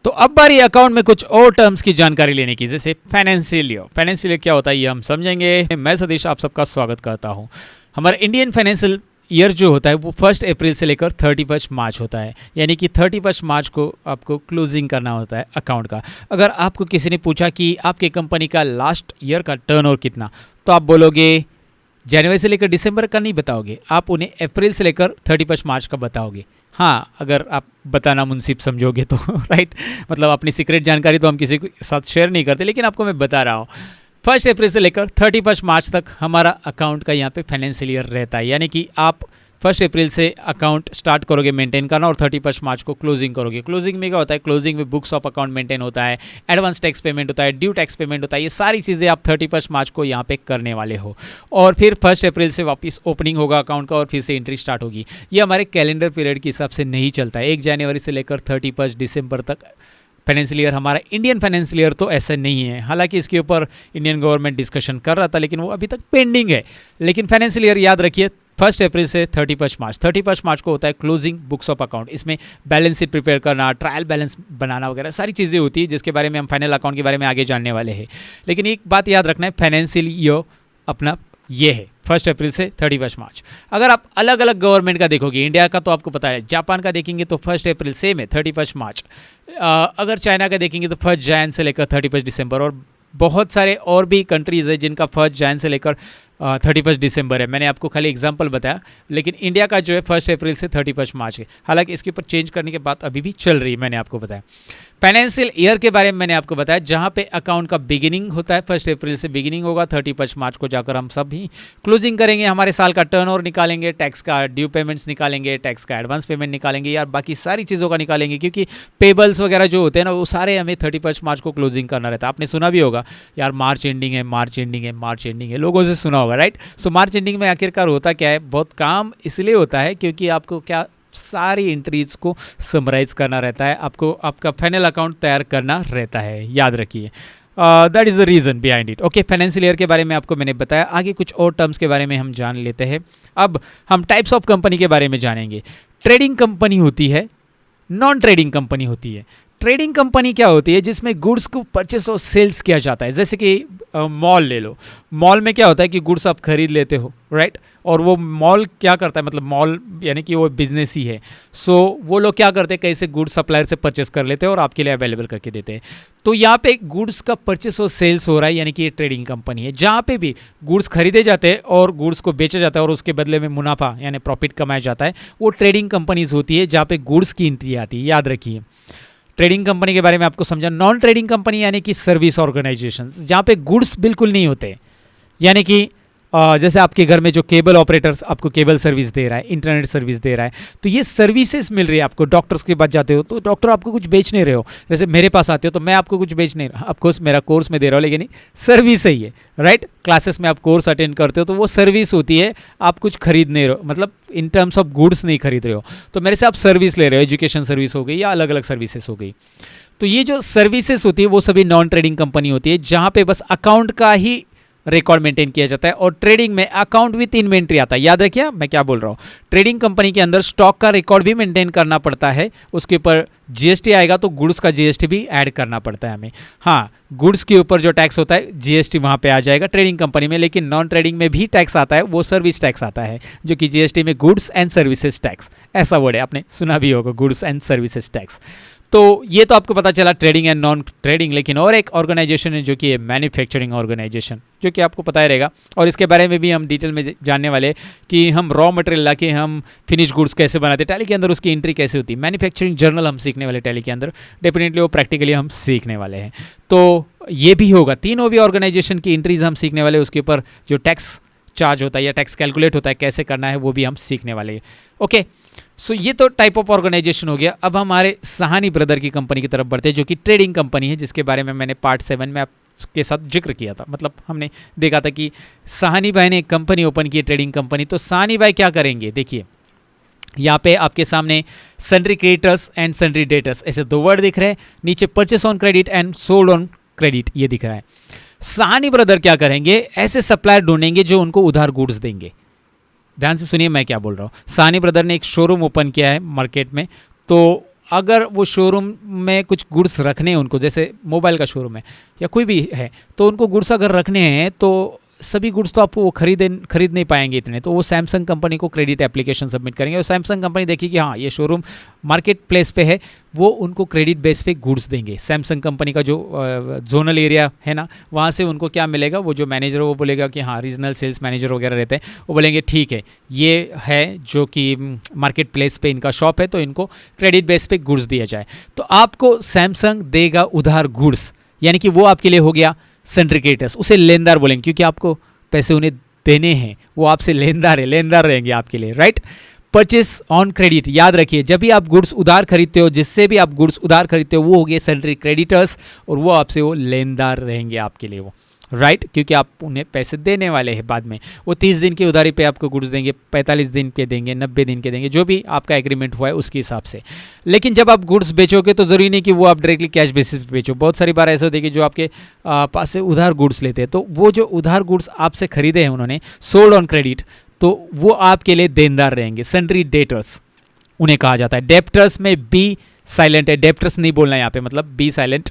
तो अब बारी अकाउंट में कुछ और टर्म्स की जानकारी लेने की, जैसे फाइनेंशियल ईयर। फाइनेंशियल ईयर क्या होता है ये हम समझेंगे। मैं सतीश आप सबका स्वागत करता हूँ। हमारा इंडियन फाइनेंशियल ईयर जो होता है वो 1 अप्रैल से लेकर 31 मार्च होता है, यानी कि 31 मार्च को आपको क्लोजिंग करना होता है अकाउंट का। अगर आपको किसी ने पूछा कि आपके कंपनी का लास्ट ईयर का टर्नओवर कितना, तो आप बोलोगे जनवरी से लेकर दिसंबर का नहीं बताओगे, आप उन्हें अप्रैल से लेकर 31 मार्च का बताओगे। हाँ, अगर आप बताना मुनसिब समझोगे तो राइट, मतलब अपनी सीक्रेट जानकारी तो हम किसी के साथ शेयर नहीं करते, लेकिन आपको मैं बता रहा हूँ 1 अप्रैल से लेकर 31 मार्च तक हमारा अकाउंट का यहाँ पे फाइनेंशियल ईयर रहता है। यानी कि आप 1 अप्रैल से अकाउंट स्टार्ट करोगे मेंटेन करना और 31 मार्च को क्लोजिंग करोगे। क्लोजिंग में क्या होता है, क्लोजिंग में बुक्स ऑफ अकाउंट मेंटेन होता है, एडवांस टैक्स पेमेंट होता है, ड्यू टैक्स पेमेंट होता है। ये सारी चीज़ें आप 31 मार्च को यहाँ पे करने वाले हो और फिर 1 अप्रैल से वापस ओपनिंग होगा अकाउंट का और फिर से एंट्री स्टार्ट होगी। ये हमारे कैलेंडर पीरियड के हिसाब से नहीं चलता है। 1 जनवरी से लेकर 31 दिसंबर तक फाइनेंशियल ईयर हमारा इंडियन फाइनेंशियल ईयर तो ऐसा नहीं है। हालांकि इसके ऊपर इंडियन गवर्नमेंट डिस्कशन कर रहा था, लेकिन वो अभी तक पेंडिंग है। लेकिन फाइनेंशियल ईयर याद रखिए 1 अप्रैल से 31 मार्च। 31 मार्च को होता है क्लोजिंग बुक्स ऑफ अकाउंट। इसमें बैलेंस शीट प्रिपेयर करना, ट्रायल बैलेंस बनाना वगैरह सारी चीज़ें होती है, जिसके बारे में हम फाइनल अकाउंट के बारे में आगे जानने वाले हैं। लेकिन एक बात याद रखना है, फाइनेंशियल ईयर अपना ये है 1 अप्रैल से 31 मार्च। अगर आप अलग अलग गवर्नमेंट का देखोगे, इंडिया का तो आपको पता है, जापान का देखेंगे तो 1 अप्रैल सेम है 31 मार्च। अगर चाइना का देखेंगे तो 1 जैन से लेकर 31 दिसंबर, और बहुत सारे और भी कंट्रीज़ है जिनका 1 जैन से लेकर 31 दिसंबर है। मैंने आपको खाली एग्जांपल बताया, लेकिन इंडिया का जो है 1 अप्रैल से 31 मार्च है। हालांकि इसके ऊपर चेंज करने के बाद अभी भी चल रही है, मैंने आपको बताया। फाइनेंशियल ईयर के बारे में मैंने आपको बताया, जहां पे अकाउंट का बिगिनिंग होता है 1 अप्रैल से बिगिनिंग होगा, 31 मार्च को जाकर हम सब ही क्लोजिंग करेंगे, हमारे साल का टर्नओवर निकालेंगे, टैक्स का ड्यू पेमेंट्स निकालेंगे, टैक्स का एडवांस पेमेंट निकालेंगे, यार बाकी सारी चीज़ों का निकालेंगे, क्योंकि पेबल्स वगैरह जो होते हैं ना वो सारे हमें 31 मार्च को क्लोजिंग करना रहता है। आपने सुना भी होगा यार मार्च एंडिंग है, मार्च एंडिंग है, मार्च एंडिंग है, लोगों से सुना होगा राइट। सो मार्च एंडिंग में आखिरकार होता क्या है, बहुत काम इसलिए होता है क्योंकि आपको क्या सारी एंट्रीज को समराइज करना रहता है, आपको आपका फाइनल अकाउंट तैयार करना रहता है, याद रखिए। That is the reason behind it. Okay, financial year के बारे में आपको मैंने बताया। आगे कुछ और टर्म्स के बारे में हम जान लेते हैं। अब हम टाइप्स ऑफ कंपनी के बारे में जानेंगे। ट्रेडिंग कंपनी होती है, नॉन ट्रेडिंग कंपनी होती है। ट्रेडिंग कंपनी क्या होती है, जिसमें गुड्स को परचेस और सेल्स किया जाता है। जैसे कि मॉल ले लो, मॉल में क्या होता है कि गुड्स आप खरीद लेते हो राइट, और वो मॉल क्या करता है, मतलब मॉल यानी कि वो बिजनेस ही है। सो वो लोग क्या करते हैं, कहीं से गुड्स सप्लायर से परचेस कर लेते हैं और आपके लिए अवेलेबल करके देते हैं। तो यहाँ पे गुड्स का परचेस और सेल्स हो रहा है, यानी कि ये ट्रेडिंग कंपनी है, जहाँ पे भी गुड्स खरीदे जाते हैं और गुड्स को बेचा जाता है और उसके बदले में मुनाफा यानी प्रॉफिट कमाया जाता है, वो ट्रेडिंग कंपनीज होती है, जहाँ पे गुड्स की एंट्री आती है, याद रखिए। ट्रेडिंग कंपनी के बारे में आपको समझा। नॉन ट्रेडिंग कंपनी यानी कि सर्विस ऑर्गेनाइजेशंस, जहाँ पे गुड्स बिल्कुल नहीं होते, यानी कि जैसे आपके घर में जो केबल ऑपरेटर्स आपको केबल सर्विस दे रहा है, इंटरनेट सर्विस दे रहा है, तो ये सर्विसेज मिल रही है आपको। डॉक्टर्स के पास जाते हो तो डॉक्टर आपको कुछ बेच नहीं रहे हो, जैसे मेरे पास आते हो तो मैं आपको कुछ बेच नहीं रहा, ऑफकोर्स मेरा कोर्स में दे रहा हूँ, लेकिन सर्विस ही है राइट। क्लासेस में आप कोर्स अटेंड करते हो तो वो सर्विस होती है, आप कुछ खरीद नहीं रहे हो, मतलब इन टर्म्स ऑफ गुड्स नहीं खरीद रहे हो, तो मेरे से आप सर्विस ले रहे हो, एजुकेशन सर्विस हो गई या अलग अलग सर्विसेज हो गई। तो ये जो सर्विसेज होती है वो सभी नॉन ट्रेडिंग कंपनी होती है, जहाँ पे बस अकाउंट का ही रिकॉर्ड मेंटेन किया जाता है, और ट्रेडिंग में अकाउंट विथ इन्वेंट्री आता है। याद रखिए मैं क्या बोल रहा हूँ, ट्रेडिंग कंपनी के अंदर स्टॉक का रिकॉर्ड भी मेंटेन करना पड़ता है, उसके ऊपर जीएसटी आएगा तो गुड्स का जीएसटी भी ऐड करना पड़ता है हमें। हाँ, गुड्स के ऊपर जो टैक्स होता है जीएसटी वहाँ पे आ जाएगा ट्रेडिंग कंपनी में, लेकिन नॉन ट्रेडिंग में भी टैक्स आता है, वो सर्विस टैक्स आता है, जो कि जीएसटी में गुड्स एंड सर्विसेज टैक्स ऐसा वर्ड है, आपने सुना भी होगा, गुड्स एंड सर्विसेज टैक्स। तो ये तो आपको पता चला ट्रेडिंग एंड नॉन ट्रेडिंग। लेकिन और एक ऑर्गेनाइजेशन है जो कि है मैन्युफैक्चरिंग ऑर्गेनाइजेशन, जो कि आपको पता ही रहेगा, और इसके बारे में भी हम डिटेल में जानने वाले कि हम रॉ मटेरियल लाके हम फिनिश गुड्स कैसे बनाते हैं, टैली के अंदर उसकी एंट्री कैसे होती है। मैन्युफैक्चरिंग जर्नल हम सीखने वाले टैली के अंदर, डेफिनेटली वो प्रैक्टिकली हम सीखने वाले हैं। तो ये भी होगा, तीनों भी ऑर्गेनाइजेशन की एंट्रीज हम सीखने वाले, उसके ऊपर जो टैक्स चार्ज होता है या टैक्स कैलकुलेट होता है कैसे करना है वो भी हम सीखने वाले हैं। ओके, सो ये तो टाइप ऑफ ऑर्गेनाइजेशन हो गया। अब हमारे सहानी ब्रदर की कंपनी की तरफ बढ़ते हैं, जो कि ट्रेडिंग कंपनी है, जिसके बारे में मैंने पार्ट 7 में आपके साथ जिक्र किया था। मतलब हमने देखा था कि सहानी भाई ने एक कंपनी ओपन की, ट्रेडिंग कंपनी। तो सहानी भाई क्या करेंगे, देखिए यहाँ पे आपके सामने sundry creditors and sundry debtors ऐसे दो वर्ड दिख रहे हैं, नीचे purchase on credit and sold on credit ये दिख रहा है। सहानी ब्रदर क्या करेंगे, ऐसे सप्लायर ढूंढेंगे जो उनको उधार गुड्स देंगे। ध्यान से सुनिए मैं क्या बोल रहा हूँ। सहानी ब्रदर ने एक शोरूम ओपन किया है मार्केट में, तो अगर वो शोरूम में कुछ गुड्स रखने हैं उनको, जैसे मोबाइल का शोरूम है या कोई भी है, तो उनको गुड्स अगर रखने हैं तो सभी गुड्स तो आपको वो खरीद नहीं पाएंगे इतने, तो वो सैमसंग कंपनी को क्रेडिट एप्लीकेशन सबमिट करेंगे और सैमसंग कंपनी देखी कि हाँ ये शोरूम मार्केट प्लेस पे है, वो उनको क्रेडिट बेस पे गुड्स देंगे। सैमसंग कंपनी का जो जोनल एरिया है ना, वहाँ से उनको क्या मिलेगा, वो जो मैनेजर वो बोलेगा कि हाँ रीजनल सेल्स मैनेजर वगैरह रहते हैं, वो बोलेंगे ठीक है ये है जो कि मार्केट प्लेस पे इनका शॉप है, तो इनको क्रेडिट बेस पे गुड्स दिया जाए। तो आपको सैमसंग देगा उधार गुड्स, यानी कि वो आपके लिए हो गया सिंडिकेटर्स, उसे लेनदार बोलेंगे क्योंकि आपको पैसे उन्हें देने हैं, वो आपसे लेनदार है, लेनदार रहेंगे आपके लिए, राइट। परचेस ऑन क्रेडिट, याद रखिए जब भी आप गुड्स उधार खरीदते हो, जिससे भी आप गुड्स उधार खरीदते हो वो हो गए सैलरी क्रेडिटर्स, और वो आपसे वो लेनदार रहेंगे आपके लिए वो, राइट क्योंकि आप उन्हें पैसे देने वाले हैं बाद में। वो 30 दिन की उधारी पे आपको गुड्स देंगे, 45 दिन के देंगे, 90 दिन के देंगे, जो भी आपका एग्रीमेंट हुआ है उसके हिसाब से। लेकिन जब आप गुड्स बेचोगे तो ज़रूरी नहीं कि वो आप डायरेक्टली कैश बेसिस पे बेचो। बहुत सारी बार ऐसा होता है कि जो आपके पास से उधार गुड्स लेते हैं, तो वो जो उधार गुड्स आपसे खरीदे हैं उन्होंने सोल्ड ऑन क्रेडिट, तो वो आपके लिए देनदार रहेंगे, सन्ड्री डेटर्स उन्हें कहा जाता है। डेप्टर्स में बी साइलेंट है, डेप्टर्स नहीं बोलना है यहाँ पे, मतलब बी साइलेंट,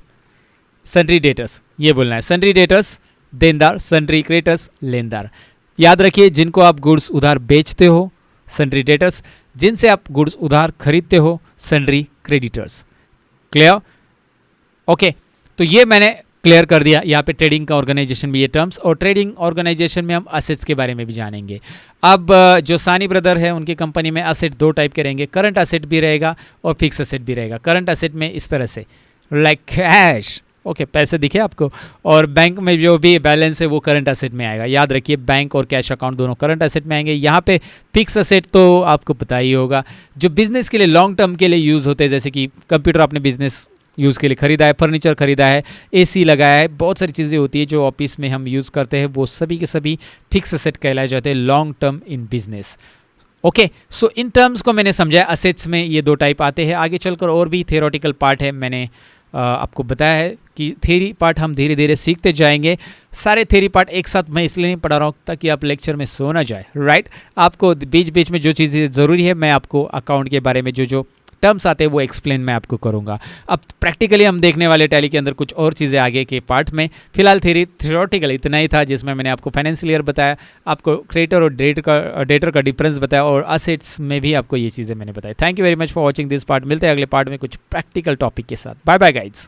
सन्ड्री डेटर्स ये बोलना है। सन्ड्री डेटर्स देनदार, सन्ड्री क्रेडिटर्स लेनदार। याद रखिए जिनको आप गुड्स उधार बेचते हो सन्ड्री डेटर्स, जिनसे आप गुड्स उधार खरीदते हो सन्ड्री क्रेडिटर्स। क्लियर? ओके, तो ये मैंने क्लियर कर दिया। यहाँ पे ट्रेडिंग का ऑर्गेनाइजेशन भी ये टर्म्स, और ट्रेडिंग ऑर्गेनाइजेशन में हम असेट्स के बारे में भी जानेंगे। अब जो सानी ब्रदर है उनकी कंपनी में असेट दो टाइप के रहेंगे, करंट असेट भी रहेगा और फिक्स असेट भी रहेगा। करंट असेट में इस तरह से लाइक कैश, ओके पैसे दिखे आपको, और बैंक में जो भी बैलेंस है वो करंट असेट में आएगा। याद रखिए बैंक और कैश अकाउंट दोनों करंट असेट में आएंगे। यहाँ पे फिक्स असेट तो आपको पता ही होगा, जो बिजनेस के लिए लॉन्ग टर्म के लिए यूज़ होते हैं, जैसे कि कंप्यूटर आपने बिजनेस यूज़ के लिए खरीदा है, फर्नीचर खरीदा है, एसी लगाया है, बहुत सारी चीज़ें होती है जो ऑफिस में हम यूज़ करते हैं, वो सभी के सभी फिक्स असेट कहलाए जाते हैं long term in business. Okay, so in terms को मैंने समझा, असेट्स में ये दो टाइप आते हैं। आगे चलकर और भी थियोरेटिकल पार्ट है, मैंने आपको बताया है कि थ्योरी पार्ट हम धीरे धीरे सीखते जाएंगे। सारे थ्योरी पार्ट एक साथ मैं इसलिए नहीं पढ़ा रहा हूँ ताकि आप लेक्चर में सो ना जाए, राइट। आपको बीच बीच में जो चीज़ें ज़रूरी है मैं आपको अकाउंट के बारे में जो जो टर्म्स आते हैं वो एक्सप्लेन मैं आपको करूँगा। अब प्रैक्टिकली हम देखने वाले टैली के अंदर कुछ और चीज़ें आगे के पार्ट में। फिलहाल थियोरेटिकल इतना ही था जिसमें मैंने आपको फाइनेंशियल ईयर बताया, आपको क्रेडिटर और डेटर का डिफरेंस बताया, और असेट्स में भी आपको ये चीज़ें मैंने बताई। Thank you very much for watching this part. मिलते हैं अगले पार्ट में कुछ प्रैक्टिकल टॉपिक के साथ। Bye bye guides.